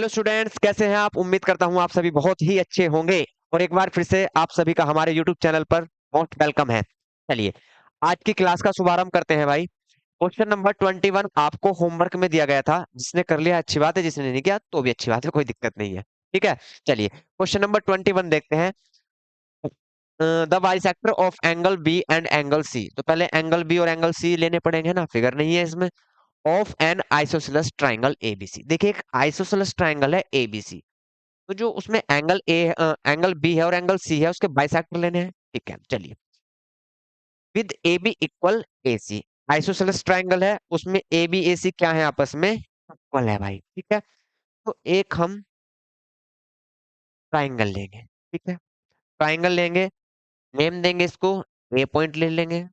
Hello students, कैसे हैं आप? उम्मीद करता हूं आप सभी बहुत ही अच्छे होंगे। और एक बार फिर से आप सभी का हमारे यूट्यूब चैनल पर मोस्ट वेलकम है। चलिए आज की क्लास का शुभारंभ करते हैं भाई। क्वेश्चन नंबर 21 आपको होमवर्क में दिया गया था। जिसने कर लिया अच्छी बात है, जिसने नहीं किया तो भी अच्छी बात है, कोई दिक्कत नहीं है। ठीक है, चलिए क्वेश्चन नंबर 21 देखते हैं। The bisector of angle B and angle C. तो पहले एंगल बी और एंगल सी लेने पड़ेंगे ना, फिगर नहीं है इसमें। Of an isosceles triangle ABC. देखिए एक आइसोसेलेस ट्राइंगल है एबीसी, तो जो उसमें एंगल बी है और एंगल सी है, उसके बाइसेक्टर लेने हैं। ठीक है, चलिए with A B equal A C. Isosceles triangle है, उसमें ए बी ए सी क्या है, आपस में इक्वल है भाई। ठीक है, तो एक हम ट्राइंगल लेंगे। ठीक है, ट्राइंगल लेंगे, नेम देंगे इसको, ए पॉइंट ले लेंगे,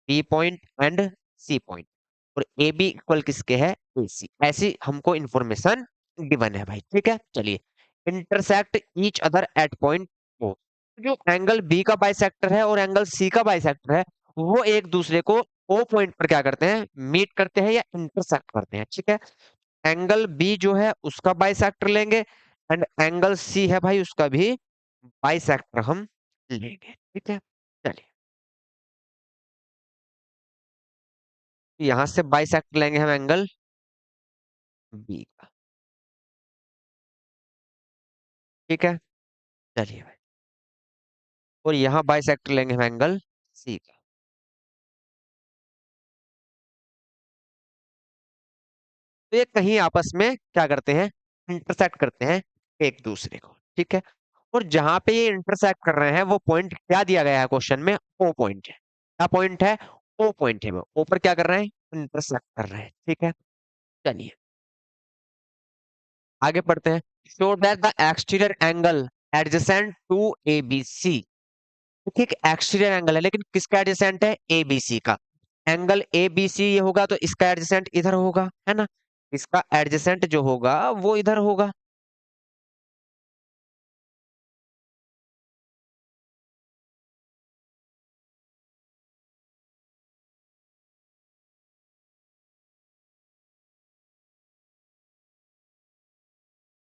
B point and C point, और ए बी इक्वल किसके है, ए सी। ऐसी हमको इंफॉर्मेशन गिवन है भाई। ठीक है, चलिए intersect each other at point O. जो एंगल बी का बाइसेक्टर है और एंगल सी का बाइसेक्टर है, वो एक दूसरे को ओ पॉइंट पर क्या करते हैं, मीट करते हैं या इंटरसेक्ट करते हैं। ठीक है, एंगल बी जो है उसका बाइसेक्टर लेंगे, एंड एंगल सी है भाई उसका भी बाइसेक्टर हम लेंगे। ठीक है, चलिए यहां से बाइसेक्टर लेंगे हम एंगल बी का। ठीक है, चलिए भाई, और यहाँ बाइसेक्टर लेंगे हम एंगल सी का। तो ये कहीं आपस में क्या करते हैं, इंटरसेक्ट करते हैं एक दूसरे को। ठीक है, और जहां पे ये इंटरसेक्ट कर रहे हैं वो पॉइंट क्या दिया गया है क्वेश्चन में, ओ पॉइंट है। क्या पॉइंट है, ओ पॉइंट है। वो ओ पर क्या कर रहे हैं, इंटरसेक्ट कर रहे हैं। ठीक है, चलिए आगे पढ़ते हैं। Show that the exterior angle adjacent to A B C. देखिए एक एक्सटीरियर एंगल है, लेकिन किसका एडजेसेंट है, ए बी सी का। एंगल ए बी सी ये होगा तो इसका एडजेसेंट इधर होगा, है ना। इसका एडजेसेंट जो होगा वो इधर होगा।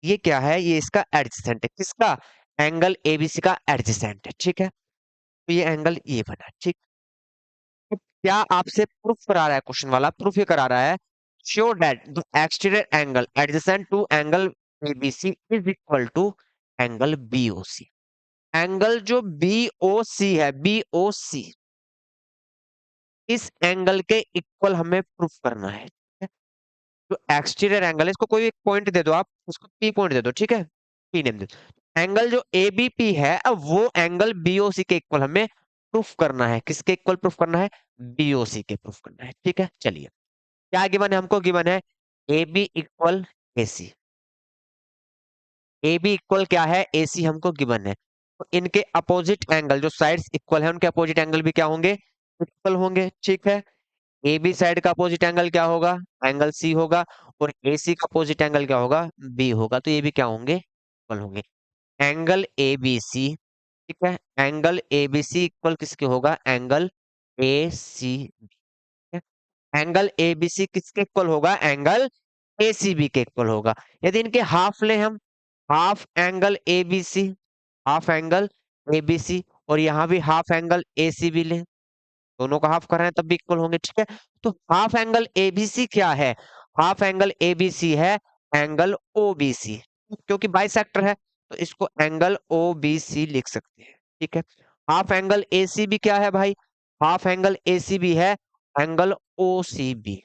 ये क्या है, ये इसका एडजेसेंट है। किसका, एंगल एबीसी का एडजेसेंट है। ठीक है, तो ये एंगल ये बना। ठीक, तो क्या आपसे प्रूफ करा रहा है क्वेश्चन वाला, प्रूफ ये करा रहा है, sure that the exterior angle adjacent to angle ABC is equal to angle BOC. Angle जो बीओसी है, बीओसी इस एंगल के इक्वल हमें प्रूफ करना है। ठीक है? जो एक्सटीरियर एंगल है, इसको कोई एक पॉइंट दे दो, आप उसको पी पॉइंट दे दो। ठीक है, पी नेम दे दो। एंगल जो एबीपी है, अब वो एंगल बीओसी के इक्वल हमें प्रूफ करना है। किसके इक्वल प्रूफ करना है, बीओसी के प्रूफ करना है। ठीक है, चलिए क्या गिवन है, हमको गिवन है A B equal A C. A B equal क्या है, ए सी हमको गिवन है। तो इनके अपोजिट एंगल, जो साइड्स इक्वल है, उनके अपोजिट एंगल भी क्या होंगे, इक्वल होंगे। ठीक है, ए बी साइड का अपोजिट एंगल क्या होगा, एंगल सी होगा, और ए सी का अपोजिट एंगल क्या होगा, बी होगा। तो ये भी क्या होंगे, इक्वल होंगे। एंगल ए बी सी, ठीक है, angle A B C equal किसके होगा, angle A C B. Angle A B C किसके इक्वल होगा, एंगल ए सी बी के इक्वल होगा। यदि इनके हाफ ले हम, half angle A B C, half angle A B C, और यहाँ भी half angle A C B ले, दोनों का हाफ कर रहे हैं तब भी इक्वल होंगे। ठीक है, तो हाफ एंगल एबीसी क्या है, हाफ एंगल एबीसी है एंगल ओबीसी, क्योंकि बाइसेक्टर है तो इसको एंगल ओबीसी लिख सकते हैं। ठीक है, हाफ एंगल एसीबी क्या है भाई, हाफ एंगल एसीबी है एंगल ओसीबी,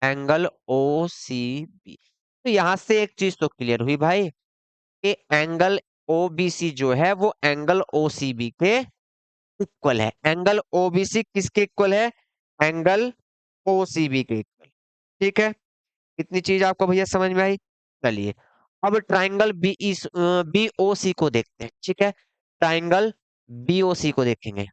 एंगल ओसीबी। तो यहां से एक चीज तो क्लियर हुई भाई कि एंगल ओबीसी जो है वो एंगल ओसीबी के इक्वल है। एंगल ओबीसी किसके इक्वल है, एंगल ओसीबी के इक्वल। ठीक है, इतनी चीज आपको भैया समझ में आई। चलिए अब ट्राइंगल बीओसी को देखते हैं। ठीक है, ट्राइंगल बीओसी को देखेंगे।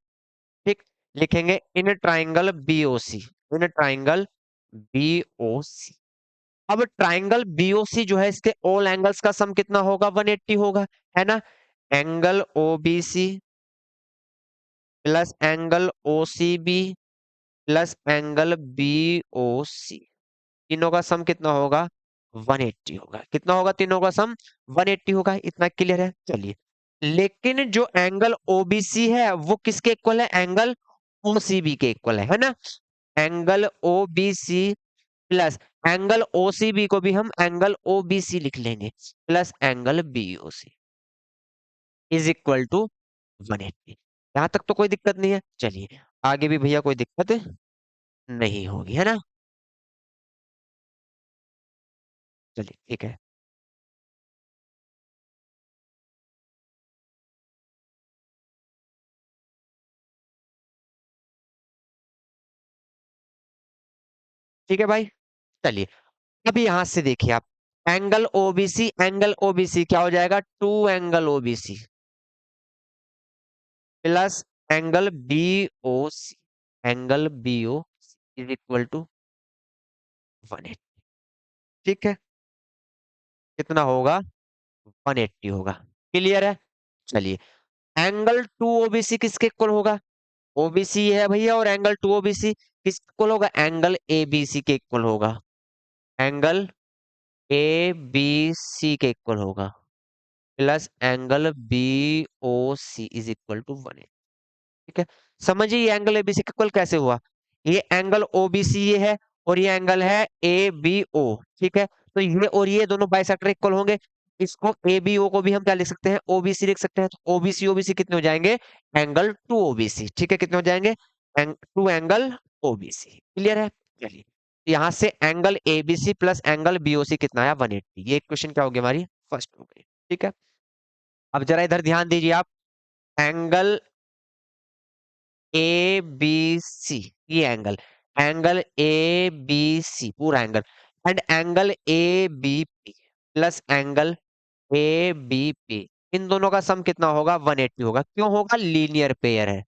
ठीक, लिखेंगे in triangle BOC, in triangle BOC. अब ट्राइंगल बीओसी जो है, इसके ऑल एंगल्स का सम कितना होगा, 180 होगा, है ना। Angle OBC plus angle OCB plus angle BOC, तीनों का सम कितना होगा, 180 होगा। कितना होगा तीनों का सम? 180 होगा। इतना क्लियर है? चलिए, लेकिन जो एंगल ओबीसी है वो किसके इक्वल है? एंगल ओसीबी के इक्वल है ना? Angle OBC plus angle OCB को भी हम एंगल ओबीसी लिख लेंगे, plus angle BOC is equal to 180। यहां तक तो कोई दिक्कत नहीं है। चलिए, आगे भी भैया कोई दिक्कत नहीं होगी, है ना? चलिए ठीक है। ठीक है भाई। चलिए, अब यहां से देखिए आप, एंगल ओबीसी क्या हो जाएगा? Two angle OBC plus angle BOC, angle BOC is equal to 180। ठीक है, कितना होगा? 180 होगा। क्लियर है? चलिए, एंगल टू ओबीसी किसके इक्वल होगा? ओबीसी है भैया, और एंगल टू ओबीसी किसके इक्वल होगा? एंगल एबीसी के इक्वल होगा। एंगल ए बी सी के इक्वल होगा, plus angle B O C is equal to 180। ठीक है, समझिए ये एंगल एबीसी का इक्वल कैसे हुआ। ये एंगल ओबीसी ये है, और ये एंगल है ए बी ओ। ठीक है, तो ये और ये दोनों बाइसेक्टर इक्वल होंगे। इसको ए बी ओ को भी हम क्या लिख सकते हैं? ओबीसी लिख सकते हैं। तो ओबीसी ओबीसी कितने हो जाएंगे? Angle two OBC. ठीक है, कितने हो जाएंगे? To angle OBC. क्लियर है? चलिए, यहाँ से angle ABC plus angle BOC कितना आया? 180। ये क्वेश्चन क्या हो गया? हमारी फर्स्ट हो गई। ठीक है, अब जरा इधर ध्यान दीजिए आप। एंगल ए बी सी, ये angle, angle A B C पूरा angle, and angle A B P plus angle A B P, इन दोनों का सम कितना होगा? 180 होगा। क्यों होगा? लीनियर पेयर है।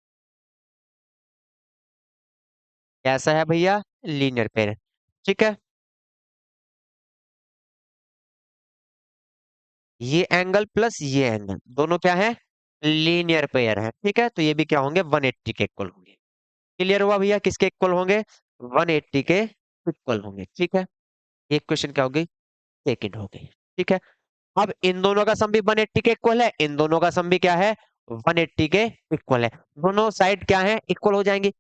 कैसा है भैया? लीनियर पेयर है। ठीक है, ये एंगल प्लस ये एंगल दोनों क्या है? लीनियर पेयर है। ठीक है, तो ये भी क्या होंगे? 180 के इक्वल होंगे। क्लियर हुआ भैया? किसके इक्वल होंगे? 180 के इक्वल होंगे। ठीक है, ये क्वेश्चन क्या हो गई? सेकंड हो गई। ठीक है, अब इन दोनों का सम भी 180 के इक्वल है, इन दोनों का सम भी क्या है? 180 के इक्वल है। दोनों साइड क्या है? इक्वल हो जाएंगी।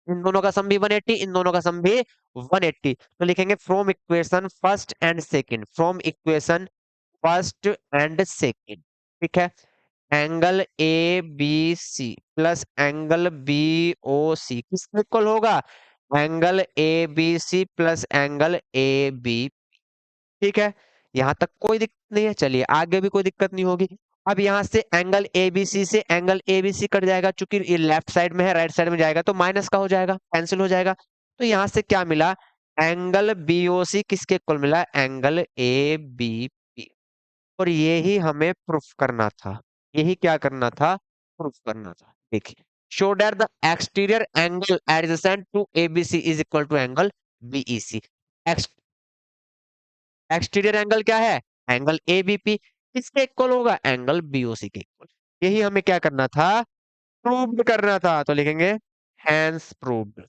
इन दोनों का सम भी 180, इन दोनों का सम भी 180। तो लिखेंगे from equation first and second, from equation first and second. ठीक है, angle A B C plus angle B O C किसके इक्वल होगा? Angle A B C plus angle A B. ठीक है, यहां तक कोई दिक्कत नहीं है। चलिए, आगे भी कोई दिक्कत नहीं होगी। अब यहां से एंगल एबीसी से एंगल एबीसी कट जाएगा, क्योंकि ये लेफ्ट साइड में है, राइट साइड में जाएगा तो माइनस का हो जाएगा, कैंसिल हो जाएगा। तो यहां से क्या मिला? एंगल बीओसी किसके इक्वल मिला? Angle A B P. और यही हमें प्रूफ करना था। यही क्या करना था? प्रूफ करना था। देखिए, show that the exterior angle adjacent to ABC is equal to angle BEC. Exterior angle क्या है? Angle ABP. किसके इक्वल होगा? एंगल बीओसी के इक्वल। यही हमें क्या करना था? प्रूव करना था। तो लिखेंगे hence proved,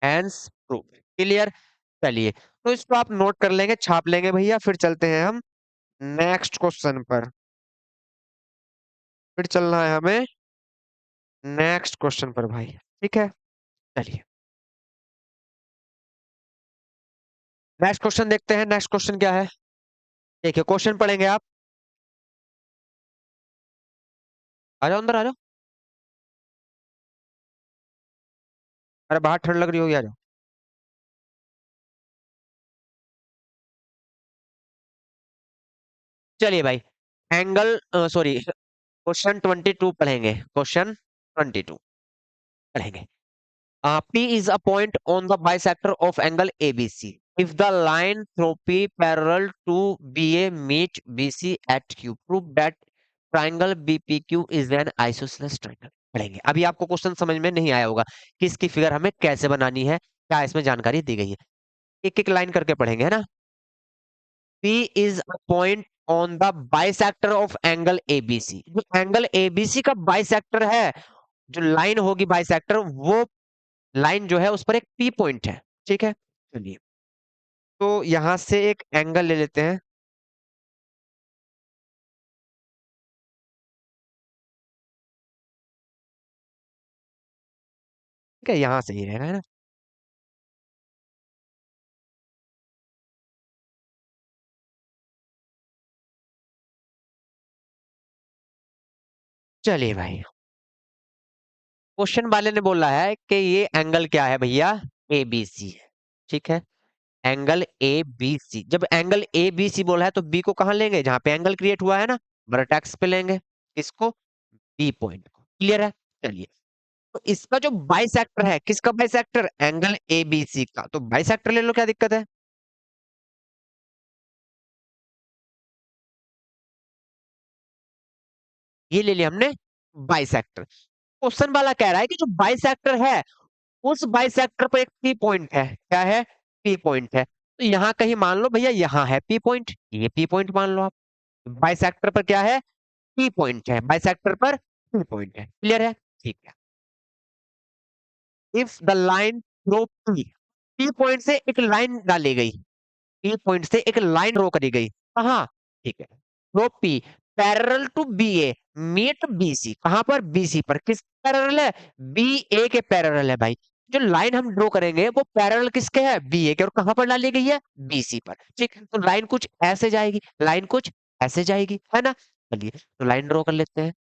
hence proved. Clear? चलिए, तो इसको आप नोट कर लेंगे, छाप लेंगे भैया। फिर चलते हैं हम नेक्स्ट क्वेश्चन पर। फिर चलना है हमें नेक्स्ट क्वेश्चन पर भाई। ठीक है, चलिए नेक्स्ट क्वेश्चन देखते हैं। नेक्स्ट क्वेश्चन क्या है? देखिए, क्वेश्चन पढ़ेंगे आप। आ जाओ अंदर, आ जाओ। अरे बाहर ठंड लग रही होगी, आ जाओ। चलिए भाई, एंगल सॉरी, क्वेश्चन 22 पढ़ेंगे। क्वेश्चन 22 पढ़ेंगे। P is a point on the bisector of angle ABC. If the line through P parallel to BA meet BC at Q, prove that triangle BPQ is an isosceles triangle. पढ़ेंगे। अभी आपको question समझ में नहीं आया होगा कि इसकी फिगर हमें कैसे बनानी है, क्या इसमें जानकारी दी गई है। एक एक लाइन करके पढ़ेंगे, है ना? P is a point on the bisector of angle ABC. जो एंगल ABC का बाइसेक्टर है, जो लाइन होगी बाइसेक्टर, वो लाइन जो है उस पर एक पी पॉइंट है। ठीक है, चलिए, तो यहां से एक एंगल ले लेते हैं। ठीक है, यहां से ही रहेगा, है ना। चलिए भाई, क्वेश्चन वाले ने बोला है कि ये एंगल क्या है भैया, ए बी सी है। ठीक है, एंगल ए बी सी। जब एंगल ए बी सी बोला है तो बी को कहाँ लेंगे, जहां पे एंगल क्रिएट हुआ है ना, वर्टेक्स पे लेंगे। इसको, बी पॉइंट को। क्लियर है। चलिए, तो इसका जो बाइसेक्टर है, किसका bisector, angle A B C का, तो बाइसेक्टर ले लो, क्या दिक्कत है। ये ले लिया हमने बाइसेक्टर। क्वेश्चन वाला कह रहा है कि जो बाइसेक्टर है, उस बाइसेक्टर पर एक पी पॉइंट है। क्या है, पी पॉइंट है। तो यहाँ कहीं मान लो भैया, यहाँ है पी पॉइंट, ये पी पॉइंट मान लो आप। बाइसेक्टर पर क्या है, पी पॉइंट है, बाइसेक्टर पर पी पॉइंट है। क्लियर है। ठीक है, if the line throw P, P point से एक लाइन डाली गई, पी पॉइंट से एक लाइन ड्रॉ करी गई, कहाँ, ठीक है, draw P parallel to B A meet B C, कहां पर, बी सी पर। किस पैरेलल है, बी ए के पैरेलल है भाई। जो लाइन हम ड्रॉ करेंगे वो पैरेलल किसके है, बी ए के, और कहां पर डाली गई है, बी सी पर। ठीक है, तो लाइन कुछ ऐसे जाएगी, लाइन कुछ ऐसे जाएगी, है ना। चलिए, तो लाइन ड्रॉ कर लेते हैं।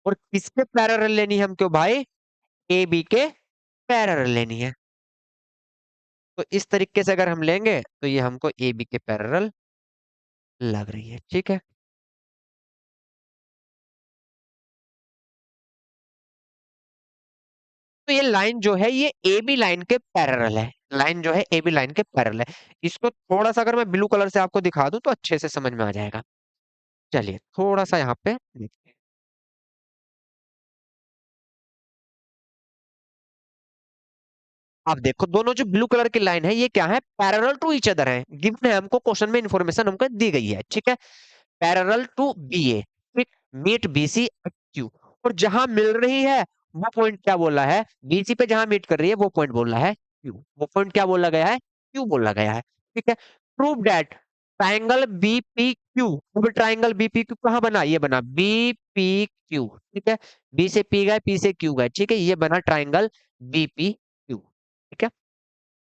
और किसके पैरेलल लेनी है हमको भाई, ए बी के पैरेलल लेनी है। तो इस तरीके से अगर हम लेंगे तो ये हमको ए बी के पैरेलल लग रही है। ठीक है, तो ये लाइन जो है ये ए बी लाइन के पैरेलल है, लाइन जो है ए बी लाइन के पैरेलल है। इसको थोड़ा सा अगर मैं ब्लू कलर से आपको दिखा दूं तो अच्छे से समझ में आ जाएगा। चलिए, थोड़ा सा यहाँ पे देखते हैं। अब देखो, दोनों जो ब्लू कलर की लाइन है ये क्या है, पैरेलल टू ईच अदर है। गिवन है हमको, क्वेश्चन में इंफॉर्मेशन हमको दी गई है। ठीक है, पैरेलल टू बी ए, ठीक, meet B C at Q. और जहां मिल रही है वो पॉइंट क्या बोला है, बीसी पे जहां मीट कर रही है वो पॉइंट बोला है क्यू, वो पॉइंट क्या बोला गया है, क्यू बोला गया है। ठीक है, prove that triangle BP Q, अब ट्राइंगल बीपी क्यू कहाँ बना, ये बना बीपी क्यू। ठीक है, बी से पी गए, पी से क्यू गए, ठीक है, ये बना ट्राइंगल बीपी क्यू। ठीक है,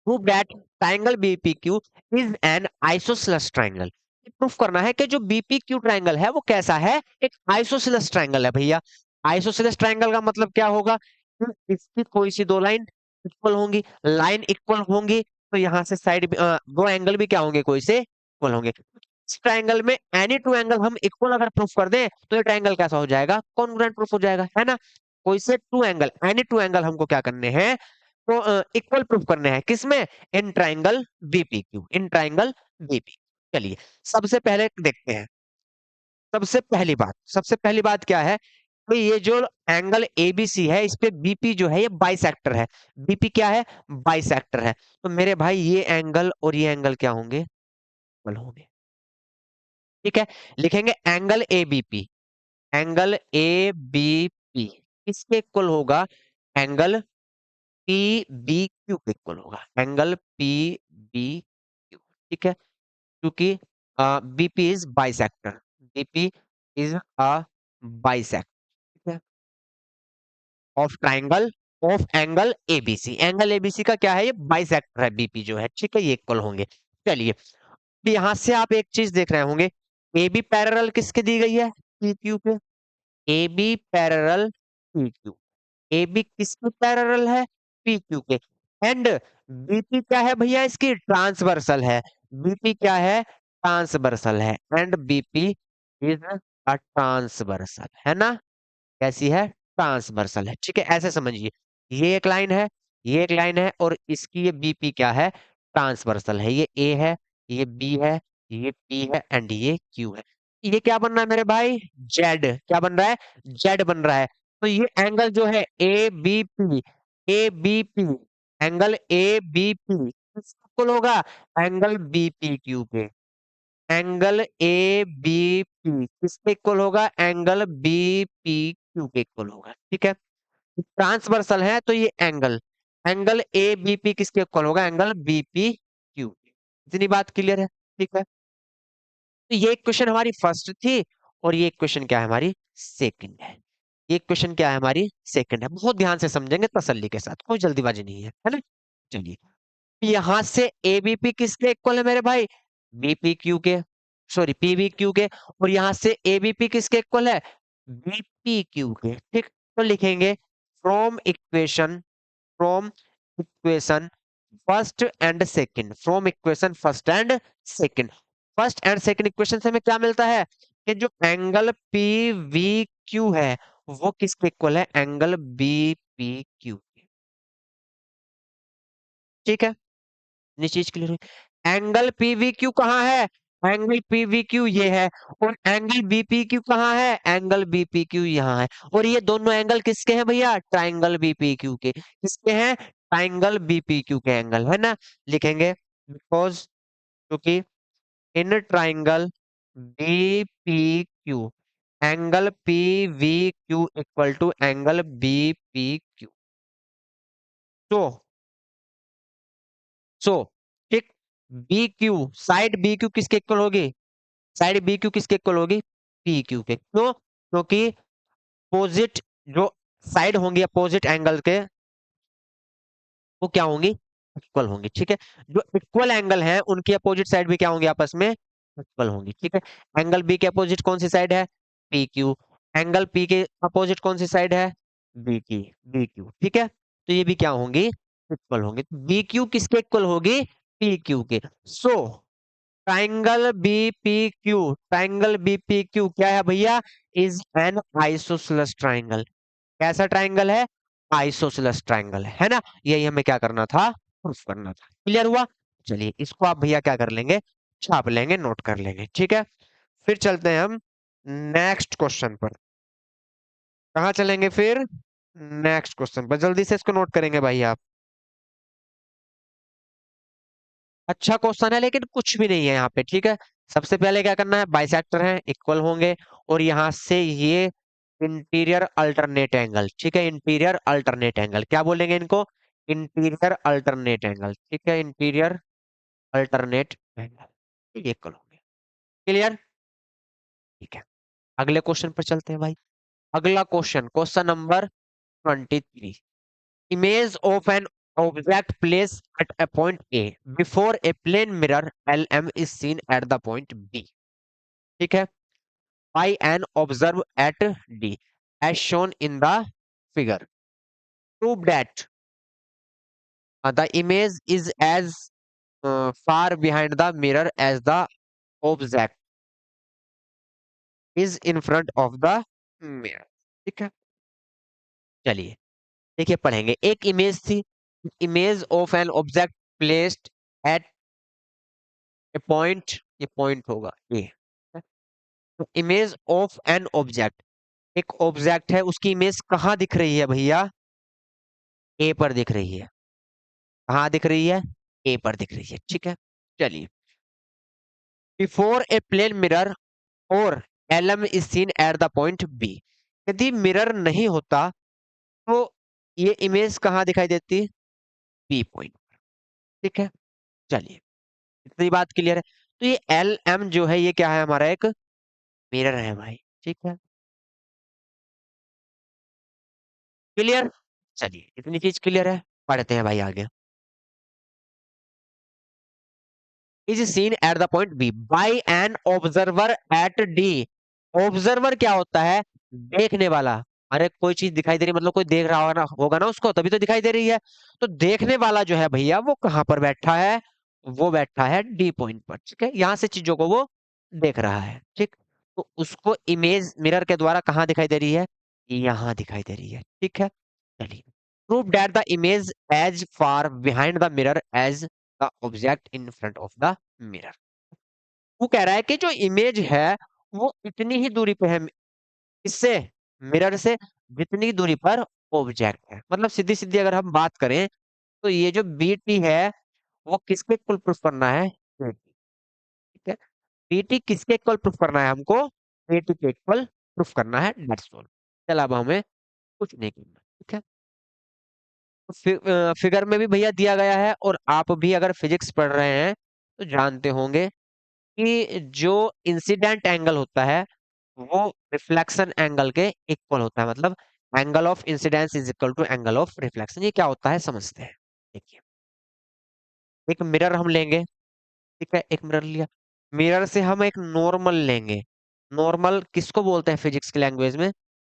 prove that triangle BPQ is an isosceles triangle. Proof करना है कि जो बीपीक्यू ट्राइंगल है वो कैसा है, एक आइसोसेलेस ट्राइंगल है भैया। आइसोसेलेस ट्राइंगल का मतलब क्या होगा, कि इसकी कोई सी दो लाइन इक्वल होंगी, लाइन इक्वल होंगी तो यहाँ से साइड दो एंगल भी क्या होंगे, कोई से इक्वल होंगे। इस ट्राइंगल में एनी टू एंगल हम इक्वल अगर प्रूफ कर दें तो ये ट्राइंगल कैसा हो जाएगा, कॉन्ग्रुएंट प्रूफ हो जाएगा, है ना। कोई से two angle, any two angle हमको क्या करने हैं, तो इक्वल प्रूफ करने हैं, किसमें, इन triangle BPQ, in triangle BP. चलिए, सबसे पहले देखते हैं। सबसे पहली बात क्या है, तो ये जो एंगल एबीसी है इस पे बीपी जो है ये बाइसेक्टर है। बीपी क्या है, बाइसेक्टर है। तो मेरे भाई ये एंगल और ये एंगल क्या होंगे, इक्वल होंगे। ठीक है, लिखेंगे angle ABP, angle A B P किसके इक्वल होगा, एंगल पी बी क्यू के इक्वल होगा, एंगल पी बी क्यू। ठीक है, क्योंकि BP is bisector, BP is a bisector, ठीक है, of triangle, of angle ABC. Angle ABC का क्या है, ये बाइसेक्टर है बीपी जो है। ठीक है, ये इक्वल होंगे। चलिए, अब यहां से आप एक चीज देख रहे होंगे, ए बी पैरेलल किसके दी गई है, पी क्यू पे। A B parallel P Q, A B किसके पैरेलल है, पी क्यू के। एंड बीपी क्या है भैया, इसकी ट्रांसवर्सल है। बीपी क्या है, ट्रांसवर्सल है, and BP is a transversal, है ना। कैसी है, ट्रांसवर्सल है। ठीक है, ऐसे समझिए, ये एक लाइन है, ये एक लाइन है, और इसकी ये बीपी क्या है, ट्रांसवर्सल है। ये ए है, ये बी है, ये पी है, एंड ये क्यू है। ये क्या बन रहा है मेरे भाई, जेड। क्या बन रहा है, जेड बन रहा है। तो ये एंगल जो है A B P, A B P, angle A B P किसको होगा, एंगल बी पी क्यू के। एंगल ए बी पी किसके इक्वल होगा, एंगल बी पी क्यू के इक्वल होगा। ठीक है, ट्रांसवर्सल है तो ये angle, angle A B P किसके इक्वल होगा, एंगल बी पी इतनी बात क्लियर है? ठीक है, तो ये क्वेश्चन हमारी फर्स्ट थी, और ये क्वेश्चन क्या है हमारी सेकंड है। ये क्वेश्चन क्या है हमारी सेकंड है। बहुत ध्यान से समझेंगे तसल्ली के साथ, कोई जल्दीबाजी नहीं है ना। चलिए, यहां से एबीपी किसके इक्वल है मेरे भाई? बीपी क्यू के, सॉरी पीवी क्यू के। और यहां से एबीपी किसके इक्वल है? बीपी क्यू के। ठीक, तो लिखेंगे from equation, from equation first and second, from equation first and second. First and second equation से हमें क्या मिलता है कि जो एंगल पी वी क्यू है वो किसके इक्वल है? Angle B P Q. ठीक है, ये चीज क्लियर हुई। एंगल पीवीक्यू कहाँ है? एंगल पीवीक्यू ये है। और एंगल बीपीक्यू कहाँ है? एंगल बीपीक्यू यहाँ है। और ये दोनों एंगल किसके हैं भैया? ट्राइंगल बीपीक्यू के। किसके हैं? ट्राइंगल बीपीक्यू के एंगल है ना। लिखेंगे बिकॉज, क्योंकि in triangle BPQ angle PVQ equal to angle BPQ. तो सो ठीक, B Q, side B Q किसके इक्वल होगी? साइड बी क्यू किसके इक्वल होगी? पी क्यू के। क्यों? क्योंकि अपोजिट जो साइड होंगी अपोजिट एंगल के, वो क्या होंगी? इक्वल होंगी। ठीक है, जो इक्वल एंगल है उनकी अपोजिट साइड भी क्या होंगी? आपस में इक्वल होंगी। ठीक है, एंगल बी के अपोजिट कौन सी साइड है? P Q. एंगल पी के अपोजिट कौन सी साइड है? बी की, बी क्यू। ठीक है, तो ये भी क्या होंगी? इक्वल होंगी। बी क्यू किसके इक्वल होगी? पी क्यू के। So triangle BPQ, triangle BPQ क्या है भैया? Is an isosceles triangle. कैसा ट्राइंगल है? आइसोसेलेस ट्राइंगल है ना। यही हमें क्या करना था? प्रूफ करना था। क्लियर हुआ? चलिए, इसको आप भैया क्या कर लेंगे? छाप लेंगे, नोट कर लेंगे। ठीक है, फिर चलते हैं हम नेक्स्ट क्वेश्चन पर। कहाँ चलेंगे फिर? नेक्स्ट क्वेश्चन पर जल्दी से इसको नोट करेंगे भाई आप। अच्छा क्वेश्चन है लेकिन कुछ भी नहीं है यहाँ पे। ठीक है, सबसे पहले क्या करना है? बाइसेक्टर है, इक्वल होंगे। और यहाँ से ये इंटीरियर अल्टरनेट एंगल। ठीक है, इंटीरियर अल्टरनेट एंगल क्या बोलेंगे इनको? Interior alternate angle. ठीक है, इंटीरियर अल्टरनेट एंगल, ये इक्वल होंगे। क्लियर? ठीक है, अगले क्वेश्चन पर चलते हैं भाई। अगला question, question number 23। Image of an object placed at a point A before a plane mirror LM is seen at the point B. ठीक है, by an observer at D as shown in the figure. Prove that the image is as far behind the mirror as the object is in front of the mirror. ठीक है, चलिए देखिए पढ़ेंगे। एक image थी, image of an object placed at A point, ये point होगा ए। Image of an object, एक ऑब्जेक्ट है उसकी इमेज कहाँ दिख रही है भैया? ए पर दिख रही है। कहाँ दिख रही है? ए पर दिख रही है। ठीक है, चलिए, बिफोर ए प्लेन मिरर और LM is seen at the point B. यदि मिरर नहीं होता तो ये इमेज कहाँ दिखाई देती? B point. ठीक है, चलिए, इतनी बात क्लियर है। तो ये एल एम जो है ये क्या है? हमारा एक मिरर है भाई। ठीक है, क्लियर? चलिए, इतनी चीज क्लियर है, पढ़ते हैं भाई आगे। Is seen at the point B by an observer at D. Observer क्या होता है? देखने वाला। अरे कोई चीज दिखाई दे रही मतलब कोई देख रहा होगा ना उसको, तभी तो दिखाई दे रही है। तो देखने वाला जो है भैया वो कहाँ पर बैठा है? वो बैठा है डी पॉइंट पर। ठीक है, यहां से चीजों को वो देख रहा है। ठीक, तो उसको इमेज मिरर के द्वारा कहाँ दिखाई दे रही है? यहाँ दिखाई दे रही है। ठीक है, चलिए, prove that the image as far behind the mirror as the object in front of the mirror. वो कह रहा है कि जो इमेज है वो इतनी ही दूरी पे है इससे, मिरर से, जितनी दूरी पर ऑब्जेक्ट है। मतलब सीधी सीधी अगर हम बात करें तो ये जो बीटी है वो किसके इक्वल प्रूफ करना है? बीटी। ठीक है, बीटी किसके इक्वल प्रूफ करना है हमको? बीटी के इक्वल प्रूफ करना है, दैट्स ऑल। चल अब हमें कुछ नहीं करना। ठीक है, फिगर में भी भैया दिया गया है, और आप भी अगर फिजिक्स पढ़ रहे हैं तो जानते होंगे कि जो इंसिडेंट एंगल होता है वो रिफ्लेक्शन एंगल के इक्वल होता है, मतलब angle of incidence is equal to angle of reflection. ये क्या होता है समझते हैं। देखिए, एक मिरर हम लेंगे, ठीक है, एक मिरर लिया, मिरर से हम एक नॉर्मल लेंगे। नॉर्मल किसको बोलते हैं फिजिक्स की लैंग्वेज में?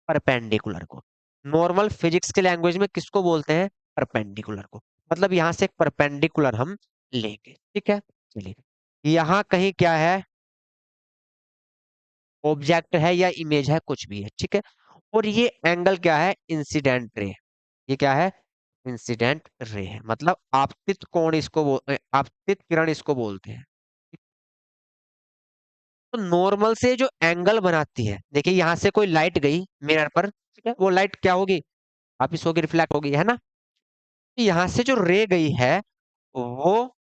परपेंडिकुलर को। नॉर्मल फिजिक्स की लैंग्वेज में किसको बोलते हैं? परपेंडिकुलर को। मतलब यहां से एक परपेंडिकुलर हम लेंगे, ठीक है। चलिए, यहाँ कहीं क्या है? ऑब्जेक्ट है या इमेज है, कुछ भी है, ठीक है। और ये एंगल क्या है? Incident ray. ये क्या है? इंसिडेंट रे है, मतलब आपतित कोण इसको आपतित किरण इसको बोलते हैं। तो नॉर्मल से जो एंगल बनाती है, देखिए यहां से कोई लाइट गई मिरर पर, ठीक है, वो लाइट क्या होगी? वापिस होगी, रिफ्लेक्ट होगी, है ना। तो यहाँ से जो रे गई है वो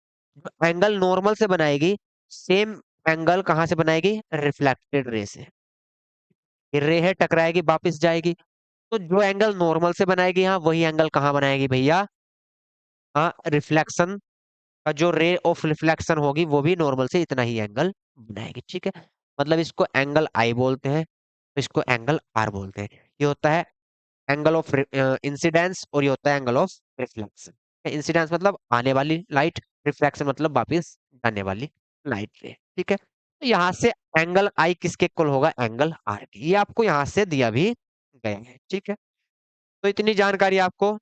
एंगल नॉर्मल से बनाएगी, सेम एंगल कहाँ से बनाएगी? रिफ्लेक्टेड रे से। ये रे है, टकराएगी, वापिस जाएगी। तो जो एंगल नॉर्मल से बनाएगी यहाँ, वही एंगल कहाँ बनाएगी भैया? हाँ, रिफ्लेक्शन का जो रे ऑफ रिफ्लेक्शन होगी वो भी नॉर्मल से इतना ही एंगल बनाएगी, ठीक है। मतलब इसको एंगल आई बोलते हैं, इसको एंगल आर बोलते हैं। ये होता है एंगल ऑफ इंसिडेंस और ये होता है एंगल ऑफ रिफ्लेक्शन। इंसिडेंस मतलब आने वाली लाइट, रिफ्लेक्शन मतलब वापस जाने वाली लाइट रे, ठीक है। तो यहाँ से एंगल आई किसके इक्वल होगा? एंगल आर के। ये आपको यहाँ से दिया भी गया है, ठीक है। तो इतनी जानकारी आपको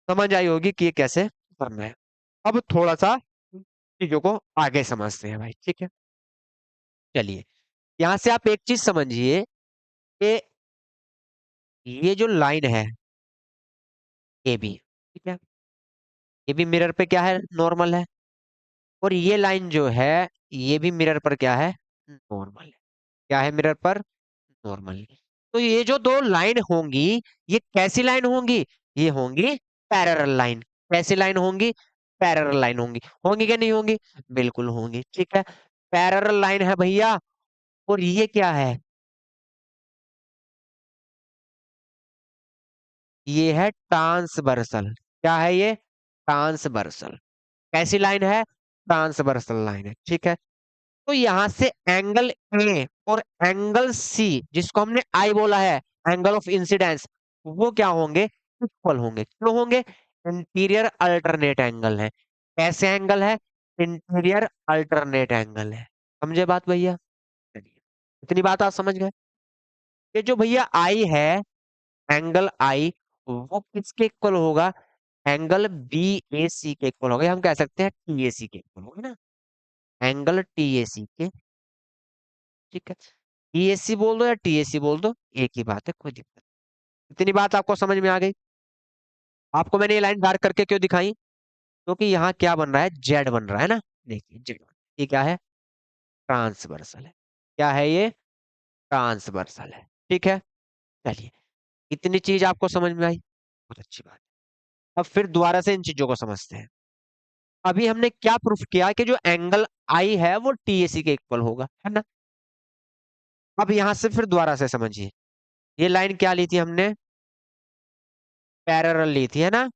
समझ आई होगी कि ये कैसे करना है। अब थोड़ा सा चीजों को आगे समझते हैं भाई, ठीक है। चलिए, यहाँ से आप एक चीज समझिए कि ये जो लाइन है ए बी, ठीक है, ये भी मिरर पे क्या है? नॉर्मल है। और ये लाइन जो है ये भी मिरर पर क्या है? नॉर्मल है। क्या है मिरर पर? नॉर्मल है। तो ये जो दो लाइन होंगी, ये कैसी लाइन होंगी? ये होंगी पैरेलल लाइन। कैसी लाइन होंगी? पैरेलल लाइन होंगी। होंगी क्या नहीं होंगी? बिल्कुल होंगी, ठीक है। पैरेलल लाइन है भैया। और ये क्या है? ये है ट्रांसवर्सल। क्या है ये? ट्रांसवर्सल। कैसी लाइन है? ट्रांसवर्सल लाइन है, ठीक है। तो यहां से एंगल ए और एंगल सी, जिसको हमने आई बोला है, एंगल ऑफ इंसिडेंस, वो क्या होंगे? इक्वल होंगे। क्यों होंगे? इंटीरियर अल्टरनेट एंगल है। कैसे एंगल है? इंटीरियर अल्टरनेट एंगल है। समझे बात भैया? चलिए, इतनी बात आप समझ गए। ये जो भैया आई है, एंगल आई, वो किसके इक्वल होगा? एंगल बी ए सी के इक्वल होगा, या हम कह सकते हैं टी ए सी के इक्वल होगा ना। एंगल टी ए सी के, ठीक है। टीएससी बोल दो या टीएससी बोल दो, एक ही बात है, कोई दिक्कत नहीं। इतनी बात आपको समझ में आ गई। आपको मैंने ये लाइन डार्क करके क्यों दिखाई? क्योंकि यहाँ क्या बन रहा है? जेड बन रहा है ना। देखिए जेड, ये क्या है? ट्रांसवर्सल है। क्या है ये? ट्रांसवर्सल है, ठीक है। चलिए, इतनी चीज आपको समझ में आई, बहुत अच्छी बात। अब फिर दोबारा से इन चीजों को समझते हैं। अभी हमने क्या प्रूफ किया कि जो एंगल आई है वो टीएसी के इक्वल होगा, है ना। अब यहां से फिर दोबारा से समझिए, ये लाइन क्या ली थी हमने? पैरेलल ली थी, है ना।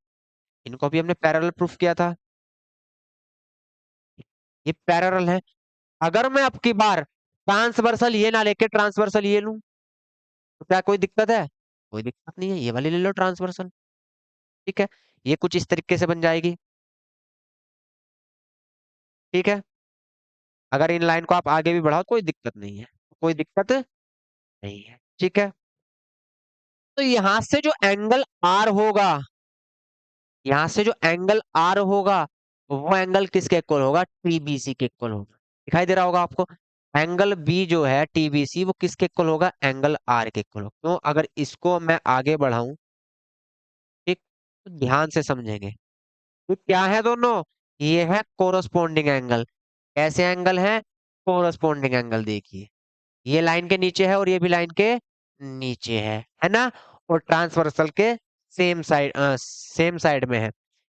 इनको भी हमने पैरेलल प्रूफ किया था। ये पैरेलल है। अगर मैं अब की बार ट्रांसवर्सल ये ना लेके ट्रांसवर्सल ये लूं, तो क्या कोई दिक्कत है? कोई दिक्कत नहीं है, ये वाली ले लो ट्रांसवर्सल, ठीक है। ये कुछ इस तरीके से बन जाएगी, ठीक है। अगर इन लाइन को आप आगे भी बढ़ाओ कोई दिक्कत नहीं है, कोई दिक्कत नहीं है, ठीक है। तो यहां से जो एंगल आर होगा, यहां से जो एंगल आर होगा, वो एंगल किसके इक्वल होगा? टीबीसी के इक्वल होगा। दिखाई दे रहा होगा आपको। एंगल बी जो है टीबीसी, वो किसके इक्वल होगा? एंगल आर के इक्वल होगा। तो अगर इसको मैं आगे बढ़ाऊं, ठीक, तो ध्यान से समझेंगे। तो क्या है दोनों? ये है कोरस्पोंडिंग एंगल। कैसे एंगल है? Corresponding angle. देखिए, ये लाइन के नीचे है और ये भी लाइन के नीचे है ना। और ट्रांसवर्सल के सेम साइड में है।